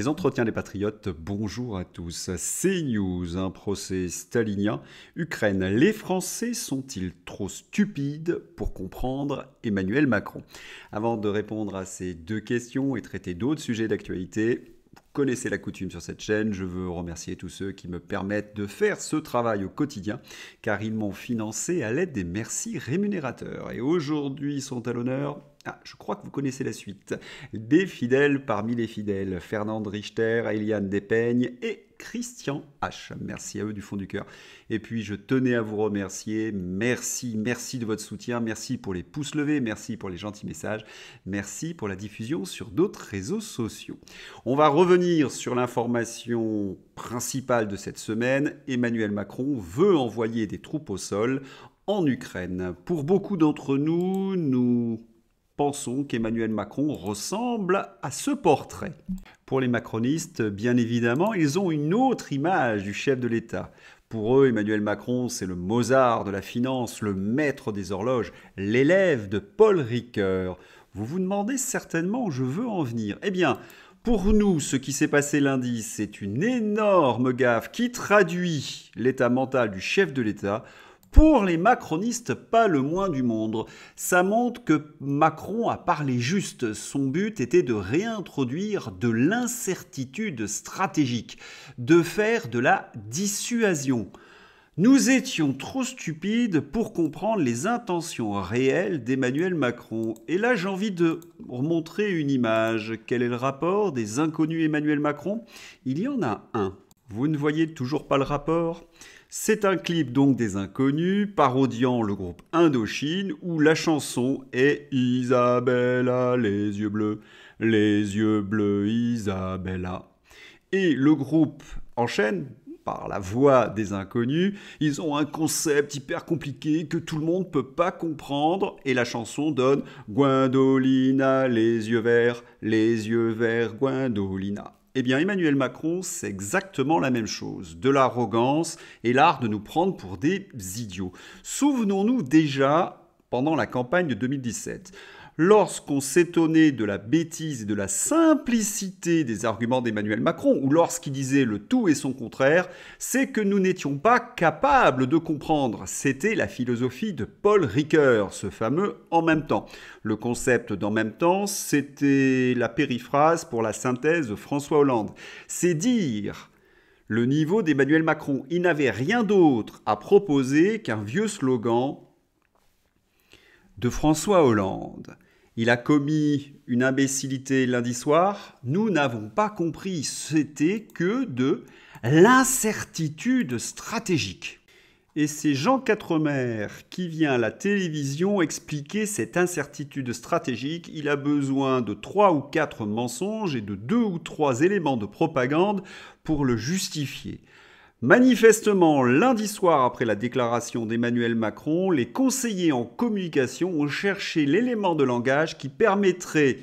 Entretiens des Patriotes, bonjour à tous. CNews, un procès stalinien. Ukraine, les Français sont-ils trop stupides pour comprendre Emmanuel Macron? Avant de répondre à ces deux questions et traiter d'autres sujets d'actualité, vous connaissez la coutume sur cette chaîne, je veux remercier tous ceux qui me permettent de faire ce travail au quotidien, car ils m'ont financé à l'aide des merci rémunérateurs. Et aujourd'hui sont à l'honneur... je crois que vous connaissez la suite. Des fidèles parmi les fidèles. Fernande Richter, Eliane Despeigne et Christian H. Merci à eux du fond du cœur. Et puis je tenais à vous remercier. Merci de votre soutien. Merci pour les pouces levés. Merci pour les gentils messages. Merci pour la diffusion sur d'autres réseaux sociaux. On va revenir sur l'information principale de cette semaine. Emmanuel Macron veut envoyer des troupes au sol en Ukraine. Pour beaucoup d'entre nous, nous pensons qu'Emmanuel Macron ressemble à ce portrait. Pour les macronistes, bien évidemment, ils ont une autre image du chef de l'État. Pour eux, Emmanuel Macron, c'est le Mozart de la finance, le maître des horloges, l'élève de Paul Ricoeur. Vous vous demandez certainement où je veux en venir. Eh bien, pour nous, ce qui s'est passé lundi, c'est une énorme gaffe qui traduit l'état mental du chef de l'État. Pour les macronistes, pas le moins du monde. Ça montre que Macron a parlé juste. Son but était de réintroduire de l'incertitude stratégique, de faire de la dissuasion. Nous étions trop stupides pour comprendre les intentions réelles d'Emmanuel Macron. Et là, j'ai envie de remontrer une image. Quel est le rapport des inconnus Emmanuel Macron? Il y en a un. Vous ne voyez toujours pas le rapport? C'est un clip donc des Inconnus, parodiant le groupe Indochine, où la chanson est « Isabella, les yeux bleus, Isabella ». Et le groupe enchaîne par la voix des Inconnus. Ils ont un concept hyper compliqué que tout le monde ne peut pas comprendre. Et la chanson donne « Gwyndolina, les yeux verts, Gwyndolina ». Eh bien, Emmanuel Macron, c'est exactement la même chose. De l'arrogance et l'art de nous prendre pour des idiots. Souvenons-nous déjà, pendant la campagne de 2017, lorsqu'on s'étonnait de la bêtise et de la simplicité des arguments d'Emmanuel Macron, ou lorsqu'il disait le tout et son contraire, c'est que nous n'étions pas capables de comprendre. C'était la philosophie de Paul Ricoeur, ce fameux « en même temps ». Le concept d'en même temps, c'était la périphrase pour la synthèse de François Hollande. C'est dire le niveau d'Emmanuel Macron. Il n'avait rien d'autre à proposer qu'un vieux slogan de François Hollande. Il a commis une imbécilité lundi soir. Nous n'avons pas compris. C'était que de l'incertitude stratégique. Et c'est Jean Quatremer qui vient à la télévision expliquer cette incertitude stratégique. Il a besoin de 3 ou 4 mensonges et de 2 ou 3 éléments de propagande pour le justifier. Manifestement, lundi soir, après la déclaration d'Emmanuel Macron, les conseillers en communication ont cherché l'élément de langage qui permettrait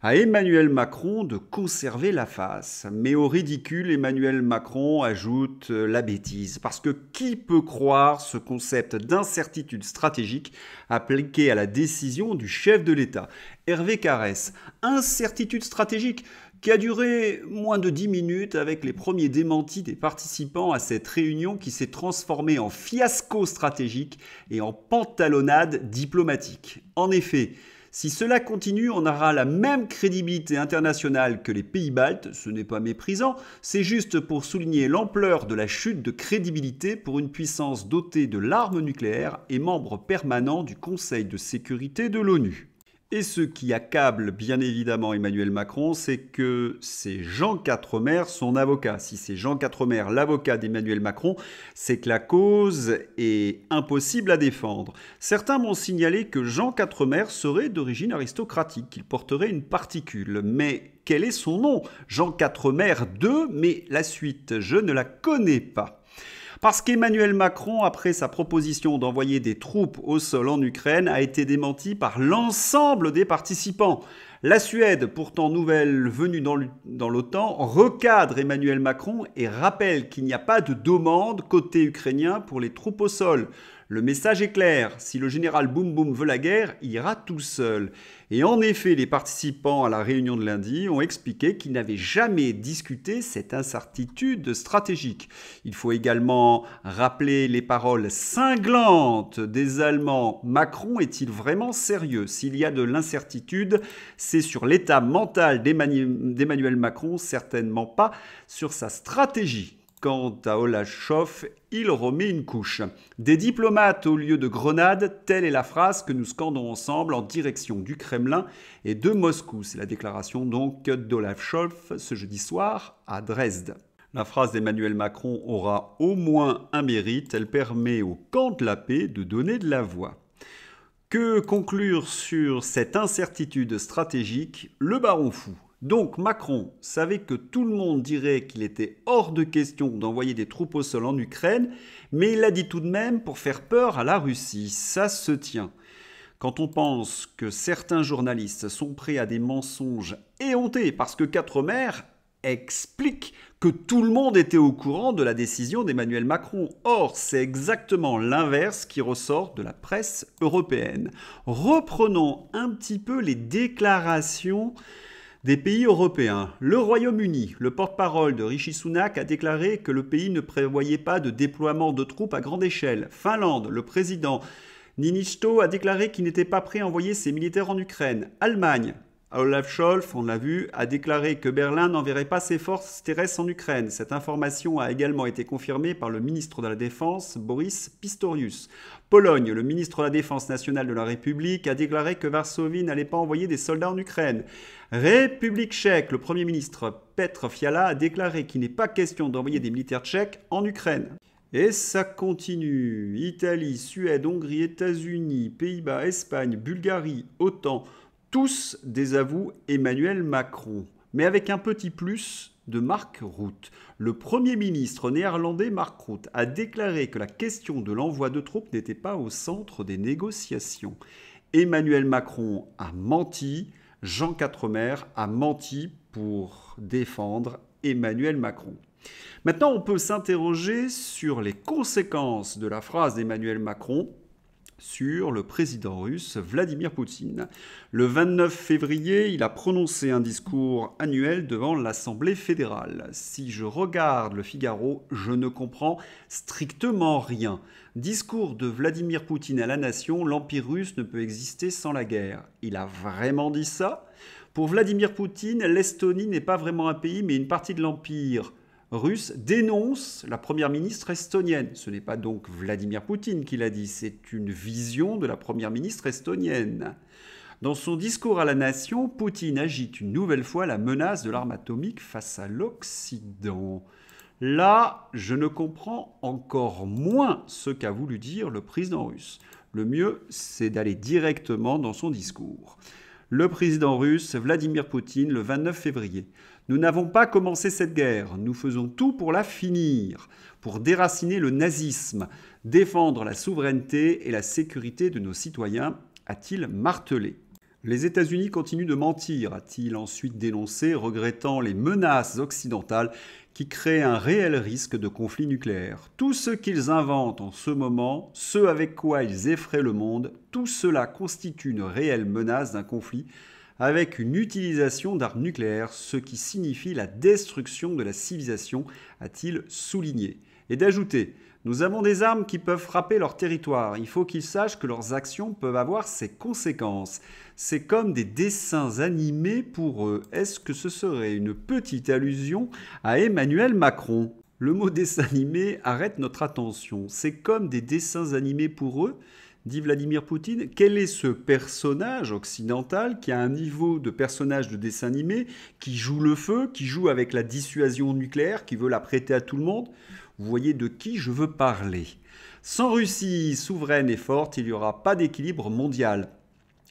à Emmanuel Macron de conserver la face. Mais au ridicule, Emmanuel Macron ajoute la bêtise. Parce que qui peut croire ce concept d'incertitude stratégique appliqué à la décision du chef de l'État? Hervé Carès, incertitude stratégique qui a duré moins de 10 minutes avec les premiers démentis des participants à cette réunion qui s'est transformée en fiasco stratégique et en pantalonnade diplomatique. En effet, si cela continue, on aura la même crédibilité internationale que les pays baltes, ce n'est pas méprisant, c'est juste pour souligner l'ampleur de la chute de crédibilité pour une puissance dotée de l'arme nucléaire et membre permanent du Conseil de sécurité de l'ONU. Et ce qui accable bien évidemment Emmanuel Macron, c'est que c'est Jean Quatremer son avocat. Si c'est Jean Quatremer l'avocat d'Emmanuel Macron, c'est que la cause est impossible à défendre. Certains m'ont signalé que Jean Quatremer serait d'origine aristocratique, qu'il porterait une particule. Mais quel est son nom? Jean Quatremer II, mais la suite, je ne la connais pas. Parce qu'Emmanuel Macron, après sa proposition d'envoyer des troupes au sol en Ukraine, a été démenti par l'ensemble des participants. La Suède, pourtant nouvelle venue dans l'OTAN, recadre Emmanuel Macron et rappelle qu'il n'y a pas de demande côté ukrainien pour les troupes au sol. Le message est clair, si le général Boum Boum veut la guerre, il ira tout seul. Et en effet, les participants à la réunion de lundi ont expliqué qu'ils n'avaient jamais discuté cette incertitude stratégique. Il faut également rappeler les paroles cinglantes des Allemands. Macron est-il vraiment sérieux? S'il y a de l'incertitude, c'est sur l'état mental d'Emmanuel Macron, certainement pas sur sa stratégie. Quant à Olaf Scholz, il remet une couche. Des diplomates au lieu de grenades, telle est la phrase que nous scandons ensemble en direction du Kremlin et de Moscou. C'est la déclaration donc d'Olaf Scholz ce jeudi soir à Dresde. La phrase d'Emmanuel Macron aura au moins un mérite, elle permet au camp de la paix de donner de la voix. Que conclure sur cette incertitude stratégique? Le baron fou. Donc Macron savait que tout le monde dirait qu'il était hors de question d'envoyer des troupes au sol en Ukraine, mais il l'a dit tout de même pour faire peur à la Russie. Ça se tient. Quand on pense que certains journalistes sont prêts à des mensonges éhontés parce que Quatremer explique que tout le monde était au courant de la décision d'Emmanuel Macron. Or, c'est exactement l'inverse qui ressort de la presse européenne. Reprenons un petit peu les déclarations des pays européens. Le Royaume-Uni, le porte-parole de Rishi Sunak a déclaré que le pays ne prévoyait pas de déploiement de troupes à grande échelle. Finlande, le président Niinistö a déclaré qu'il n'était pas prêt à envoyer ses militaires en Ukraine. Allemagne, Olaf Scholz, on l'a vu, a déclaré que Berlin n'enverrait pas ses forces terrestres en Ukraine. Cette information a également été confirmée par le ministre de la Défense, Boris Pistorius. Pologne, le ministre de la Défense nationale de la République, a déclaré que Varsovie n'allait pas envoyer des soldats en Ukraine. République tchèque, le Premier ministre Petr Fiala a déclaré qu'il n'est pas question d'envoyer des militaires tchèques en Ukraine. Et ça continue. Italie, Suède, Hongrie, États-Unis, Pays-Bas, Espagne, Bulgarie, OTAN, tous désavouent Emmanuel Macron. Mais avec un petit plus de Mark Rutte. Le Premier ministre néerlandais Mark Rutte a déclaré que la question de l'envoi de troupes n'était pas au centre des négociations. Emmanuel Macron a menti, Jean Quatremer a menti pour défendre Emmanuel Macron. Maintenant, on peut s'interroger sur les conséquences de la phrase d'Emmanuel Macron sur le président russe Vladimir Poutine. Le 29 février, il a prononcé un discours annuel devant l'Assemblée fédérale. Si je regarde le Figaro, je ne comprends strictement rien. Discours de Vladimir Poutine à la nation, l'Empire russe ne peut exister sans la guerre. Il a vraiment dit ça? Pour Vladimir Poutine, l'Estonie n'est pas vraiment un pays, mais une partie de l'Empire russe dénonce la première ministre estonienne. Ce n'est pas donc Vladimir Poutine qui l'a dit, c'est une vision de la première ministre estonienne. Dans son discours à la nation, Poutine agite une nouvelle fois la menace de l'arme atomique face à l'Occident. Là, je ne comprends encore moins ce qu'a voulu dire le président russe. Le mieux, c'est d'aller directement dans son discours. Le président russe Vladimir Poutine, le 29 février. Nous n'avons pas commencé cette guerre, nous faisons tout pour la finir, pour déraciner le nazisme, défendre la souveraineté et la sécurité de nos citoyens, a-t-il martelé. Les États-Unis continuent de mentir, a-t-il ensuite dénoncé, regrettant les menaces occidentales qui créent un réel risque de conflit nucléaire. Tout ce qu'ils inventent en ce moment, ce avec quoi ils effraient le monde, tout cela constitue une réelle menace d'un conflit avec une utilisation d'armes nucléaires, ce qui signifie la destruction de la civilisation, a-t-il souligné. Et d'ajouter, nous avons des armes qui peuvent frapper leur territoire, il faut qu'ils sachent que leurs actions peuvent avoir ces conséquences. C'est comme des dessins animés pour eux. Est-ce que ce serait une petite allusion à Emmanuel Macron? Le mot dessin animé arrête notre attention. C'est comme des dessins animés pour eux, dit Vladimir Poutine. Quel est ce personnage occidental qui a un niveau de personnage de dessin animé, qui joue le feu, qui joue avec la dissuasion nucléaire, qui veut la prêter à tout le monde? Vous voyez de qui je veux parler. Sans Russie souveraine et forte, il n'y aura pas d'équilibre mondial,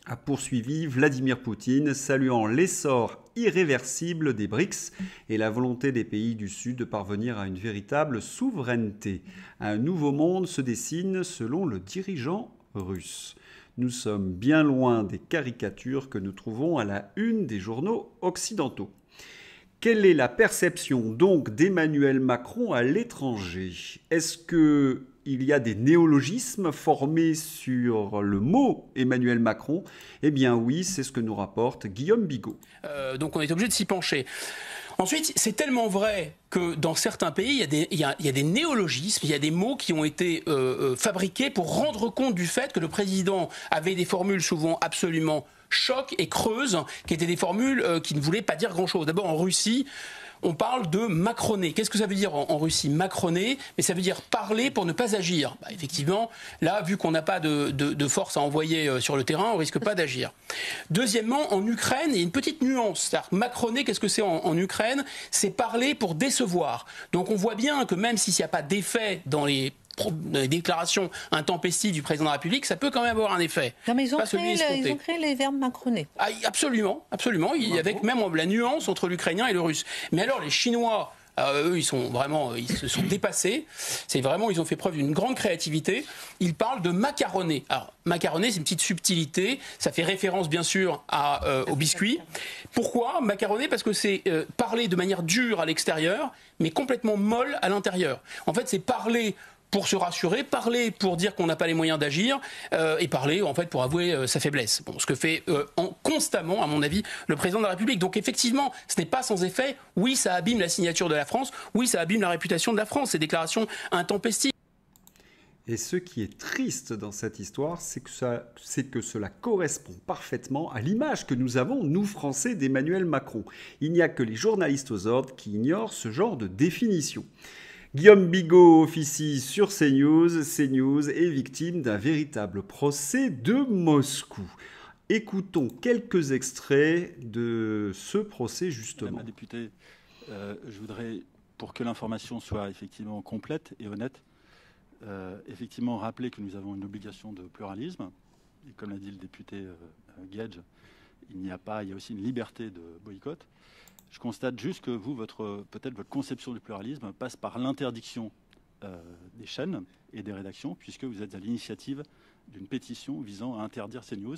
a poursuivi Vladimir Poutine, saluant l'essor irréversible des BRICS et la volonté des pays du Sud de parvenir à une véritable souveraineté. Un nouveau monde se dessine selon le dirigeant russe. Nous sommes bien loin des caricatures que nous trouvons à la une des journaux occidentaux. Quelle est la perception donc d'Emmanuel Macron à l'étranger? Est-ce que il y a des néologismes formés sur le mot Emmanuel Macron. Eh bien oui, c'est ce que nous rapporte Guillaume Bigot. Donc on est obligé de s'y pencher. Ensuite, c'est tellement vrai que dans certains pays, il y a des néologismes, il y a des mots qui ont été fabriqués pour rendre compte du fait que le président avait des formules souvent absolument chocs et creuses, qui étaient des formules qui ne voulaient pas dire grand-chose. D'abord, en Russie, on parle de macroner. Qu'est-ce que ça veut dire en Russie, macroner? Mais ça veut dire parler pour ne pas agir. Effectivement, là, vu qu'on n'a pas de force à envoyer sur le terrain, on risque pas d'agir. Deuxièmement, en Ukraine, il y a une petite nuance. C'est-à-dire, macroner, qu'est-ce que c'est en Ukraine? C'est parler pour décevoir. Donc on voit bien que même s'il n'y a pas d'effet dans les déclarations intempestives du président de la République, ça peut quand même avoir un effet. Non, mais ils ont créé les verbes macronés. Ah, absolument, absolument. Avec même la nuance entre l'ukrainien et le russe. Mais alors, les Chinois, eux, ils se sont dépassés. Ils ont fait preuve d'une grande créativité. Ils parlent de macaroner. Alors, macaroner, c'est une petite subtilité. Ça fait référence, bien sûr, au biscuit. Pourquoi macaroner? Parce que c'est parler de manière dure à l'extérieur, mais complètement molle à l'intérieur. En fait, c'est parler pour se rassurer, parler pour dire qu'on n'a pas les moyens d'agir, et parler en fait pour avouer sa faiblesse. Bon, ce que fait constamment, à mon avis, le président de la République. Donc effectivement, ce n'est pas sans effet. Oui, ça abîme la signature de la France. Oui, ça abîme la réputation de la France. Ces déclarations intempestives. Et ce qui est triste dans cette histoire, c'est que cela correspond parfaitement à l'image que nous avons, nous Français, d'Emmanuel Macron. Il n'y a que les journalistes aux ordres qui ignorent ce genre de définition. Guillaume Bigot officie sur CNews. CNews est victime d'un véritable procès de Moscou. Écoutons quelques extraits de ce procès, justement. Madame la députée, je voudrais, pour que l'information soit effectivement complète et honnête, effectivement rappeler que nous avons une obligation de pluralisme. Et comme l'a dit le député Guedj, il y a aussi une liberté de boycott. Je constate juste que vous, peut-être votre conception du pluralisme passe par l'interdiction des chaînes et des rédactions, puisque vous êtes à l'initiative d'une pétition visant à interdire CNews.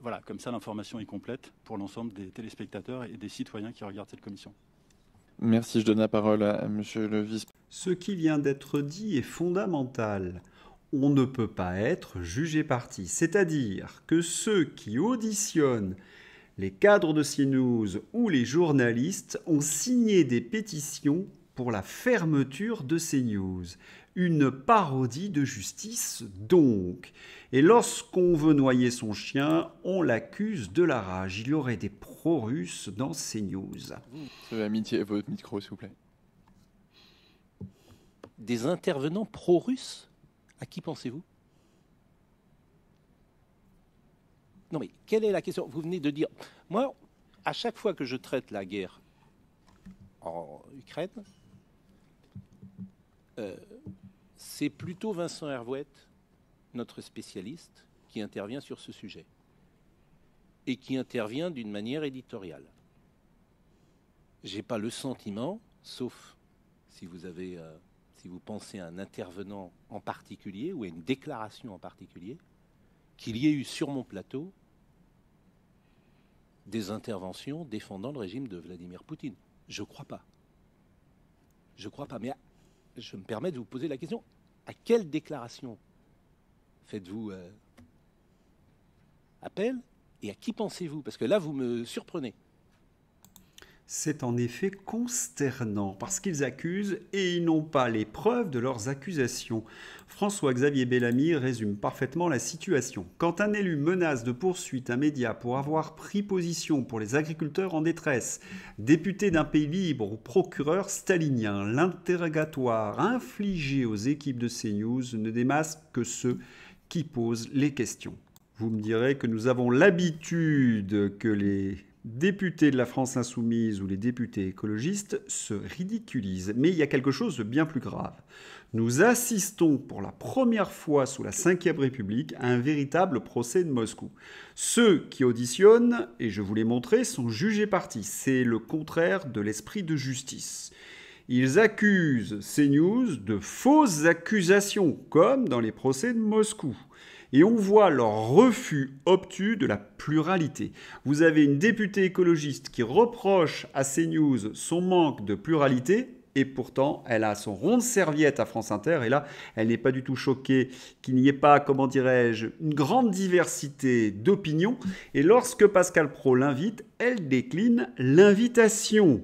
Voilà, comme ça l'information est complète pour l'ensemble des téléspectateurs et des citoyens qui regardent cette commission. Merci, je donne la parole à monsieur le vice. Ce qui vient d'être dit est fondamental. On ne peut pas être jugé parti, c'est-à-dire que ceux qui auditionnent les cadres de CNews ou les journalistes ont signé des pétitions pour la fermeture de CNews. Une parodie de justice donc. Et lorsqu'on veut noyer son chien, on l'accuse de la rage. Il y aurait des pro-russes dans CNews. Amitié, votre micro, s'il vous plaît. Des intervenants pro-russes? À qui pensez-vous? Non mais, quelle est la question? Vous venez de dire... Moi, à chaque fois que je traite la guerre en Ukraine, c'est plutôt Vincent Hervouette, notre spécialiste, qui intervient sur ce sujet. Et qui intervient d'une manière éditoriale. J'ai pas le sentiment, sauf si vous pensez à un intervenant en particulier ou à une déclaration en particulier, qu'il y ait eu sur mon plateau des interventions défendant le régime de Vladimir Poutine. Je crois pas. Je crois pas. Mais je me permets de vous poser la question. À quelle déclaration faites-vous appel et à qui pensez-vous? Parce que là, vous me surprenez. C'est en effet consternant parce qu'ils accusent et ils n'ont pas les preuves de leurs accusations. François-Xavier Bellamy résume parfaitement la situation. Quand un élu menace de poursuite un média pour avoir pris position pour les agriculteurs en détresse, député d'un pays libre ou procureur stalinien, l'interrogatoire infligé aux équipes de CNews ne démasque que ceux qui posent les questions. Vous me direz que nous avons l'habitude que les députés de la France insoumise ou les députés écologistes se ridiculisent. Mais il y a quelque chose de bien plus grave. Nous assistons pour la première fois sous la Ve République à un véritable procès de Moscou. Ceux qui auditionnent, et je vous l'ai montré, sont jugés partis. C'est le contraire de l'esprit de justice. Ils accusent CNews de fausses accusations, comme dans les procès de Moscou. Et on voit leur refus obtus de la pluralité. Vous avez une députée écologiste qui reproche à CNews son manque de pluralité, Et pourtant, elle a son rond de serviette à France Inter. Et là, elle n'est pas du tout choquée qu'il n'y ait pas, comment dirais-je, une grande diversité d'opinions. Et lorsque Pascal Praud l'invite, elle décline l'invitation.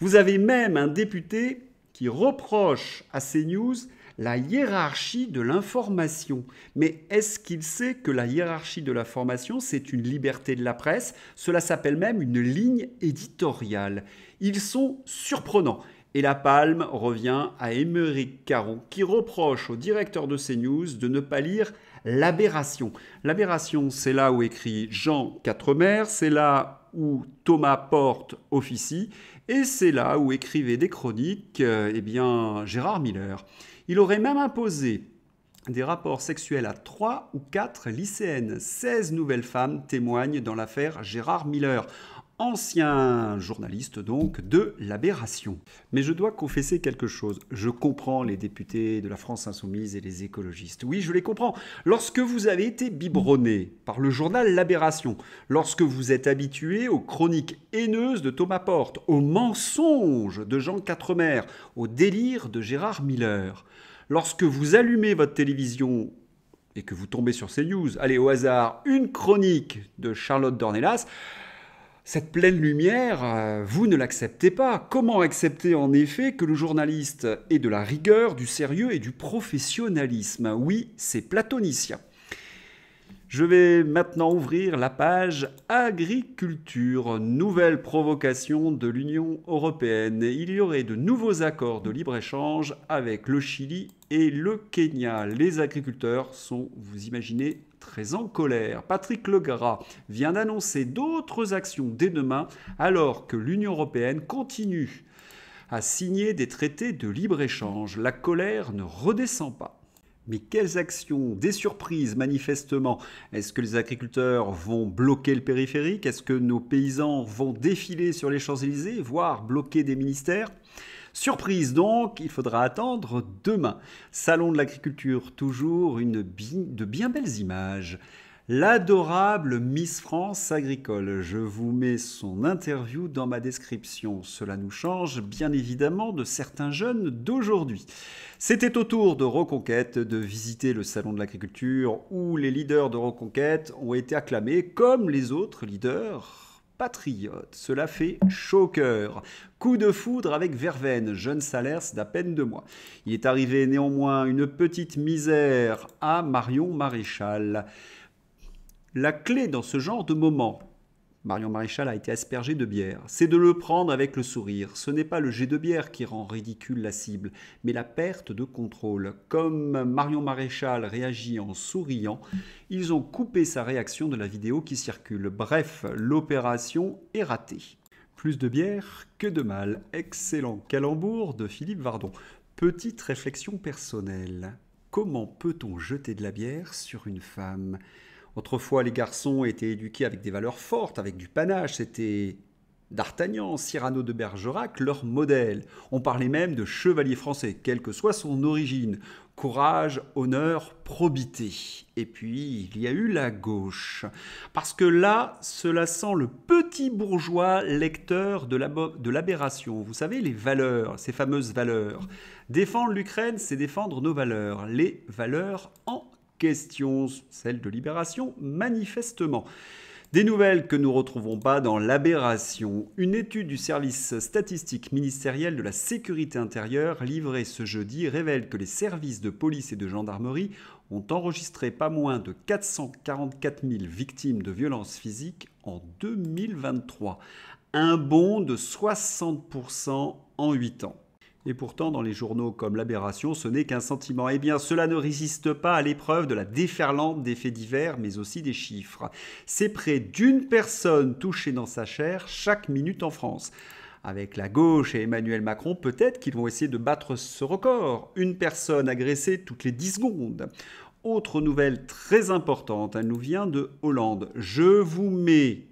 Vous avez même un député qui reproche à CNews la hiérarchie de l'information. Mais est-ce qu'il sait que la hiérarchie de l'information, c'est une liberté de la presse? Cela s'appelle même une ligne éditoriale. Ils sont surprenants. Et la palme revient à Aymeric Caron, qui reproche au directeur de CNews de ne pas lire l'Aberration. L'Aberration, c'est là où écrit Jean Quatremer, c'est là où Thomas Porte officie, et c'est là où écrivait des chroniques Gérard Miller. Il aurait même imposé des rapports sexuels à 3 ou 4 lycéennes. 16 nouvelles femmes témoignent dans l'affaire Gérard Miller, ancien journaliste donc de l'Aberration. Mais je dois confesser quelque chose. Je comprends les députés de la France Insoumise et les écologistes. Oui, je les comprends. Lorsque vous avez été biberonné par le journal L'Aberration, lorsque vous êtes habitué aux chroniques haineuses de Thomas Porte, aux mensonges de Jean Quatremer, aux délires de Gérard Miller, lorsque vous allumez votre télévision et que vous tombez sur CNews, allez au hasard, une chronique de Charlotte Dornelas, cette pleine lumière, vous ne l'acceptez pas. Comment accepter en effet que le journaliste ait de la rigueur, du sérieux et du professionnalisme? Oui, c'est platonicien. Je vais maintenant ouvrir la page agriculture. Nouvelle provocation de l'Union européenne. Il y aurait de nouveaux accords de libre-échange avec le Chili et le Kenya. Les agriculteurs sont, vous imaginez, très en colère. Patrick Legras vient d'annoncer d'autres actions dès demain alors que l'Union européenne continue à signer des traités de libre-échange. La colère ne redescend pas. Mais quelles actions? Des surprises, manifestement. Est-ce que les agriculteurs vont bloquer le périphérique? Est-ce que nos paysans vont défiler sur les Champs-Élysées, voire bloquer des ministères? Surprise donc, il faudra attendre demain. Salon de l'agriculture, toujours de bien belles images. L'adorable Miss France agricole. Je vous mets son interview dans ma description. Cela nous change bien évidemment de certains jeunes d'aujourd'hui. C'était au tour de Reconquête de visiter le salon de l'agriculture où les leaders de Reconquête ont été acclamés comme les autres leaders patriotes. Cela fait chaud au cœur. Coup de foudre avec Verveine, jeune Salers d'à peine 2 mois. Il est arrivé néanmoins une petite misère à Marion Maréchal. La clé dans ce genre de moment, Marion Maréchal a été aspergée de bière, c'est de le prendre avec le sourire. Ce n'est pas le jet de bière qui rend ridicule la cible, mais la perte de contrôle. Comme Marion Maréchal réagit en souriant, ils ont coupé sa réaction de la vidéo qui circule. Bref, l'opération est ratée. Plus de bière que de mal. Excellent calembour de Philippe Vardon. Petite réflexion personnelle. Comment peut-on jeter de la bière sur une femme ? Autrefois, les garçons étaient éduqués avec des valeurs fortes, avec du panache. C'était D'Artagnan, Cyrano de Bergerac, leur modèle. On parlait même de chevalier français, quelle que soit son origine. Courage, honneur, probité. Et puis, il y a eu la gauche. Parce que là, cela sent le petit bourgeois lecteur de l'Aberration. Vous savez, les valeurs, ces fameuses valeurs. Défendre l'Ukraine, c'est défendre nos valeurs. Les valeurs en question, celle de Libération, manifestement. Des nouvelles que nous ne retrouvons pas dans l'Aberration. Une étude du service statistique ministériel de la sécurité intérieure livrée ce jeudi révèle que les services de police et de gendarmerie ont enregistré pas moins de 444 000 victimes de violences physiques en 2023. Un bond de 60% en 8 ans. Et pourtant, dans les journaux comme l'Aberration, ce n'est qu'un sentiment. Eh bien, cela ne résiste pas à l'épreuve de la déferlante des faits divers, mais aussi des chiffres. C'est près d'1 personne touchée dans sa chair chaque minute en France. Avec la gauche et Emmanuel Macron, peut-être qu'ils vont essayer de battre ce record. 1 personne agressée toutes les 10 secondes. Autre nouvelle très importante, elle nous vient de Hollande. Je vous mets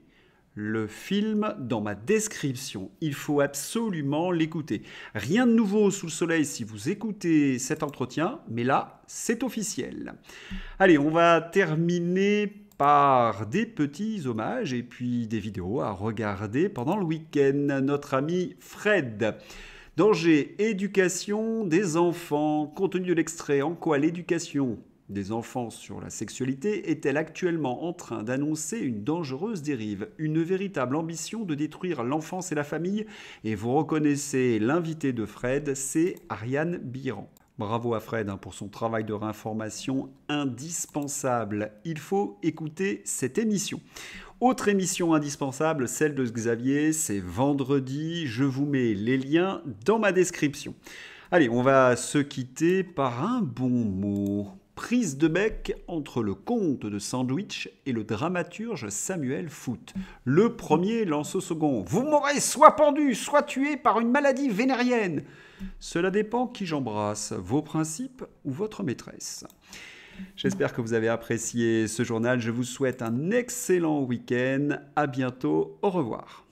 le film dans ma description. Il faut absolument l'écouter. Rien de nouveau sous le soleil si vous écoutez cet entretien, mais là, c'est officiel. Allez, on va terminer par des petits hommages et puis des vidéos à regarder pendant le week-end. Notre ami Fred Danger, éducation des enfants. Compte tenu de l'extrait, en quoi l'éducation des enfants sur la sexualité est-elle actuellement en train d'annoncer une dangereuse dérive, une véritable ambition de détruire l'enfance et la famille? Et vous reconnaissez l'invité de Fred, c'est Ariane Biran. Bravo à Fred pour son travail de réinformation indispensable. Il faut écouter cette émission. Autre émission indispensable, celle de Xavier, c'est vendredi. Je vous mets les liens dans ma description. Allez, on va se quitter par un bon mot. Prise de bec entre le comte de Sandwich et le dramaturge Samuel Foote. Le premier lance au second. Vous m'aurez soit pendu, soit tué par une maladie vénérienne. Cela dépend qui j'embrasse, vos principes ou votre maîtresse. J'espère que vous avez apprécié ce journal. Je vous souhaite un excellent week-end. À bientôt. Au revoir.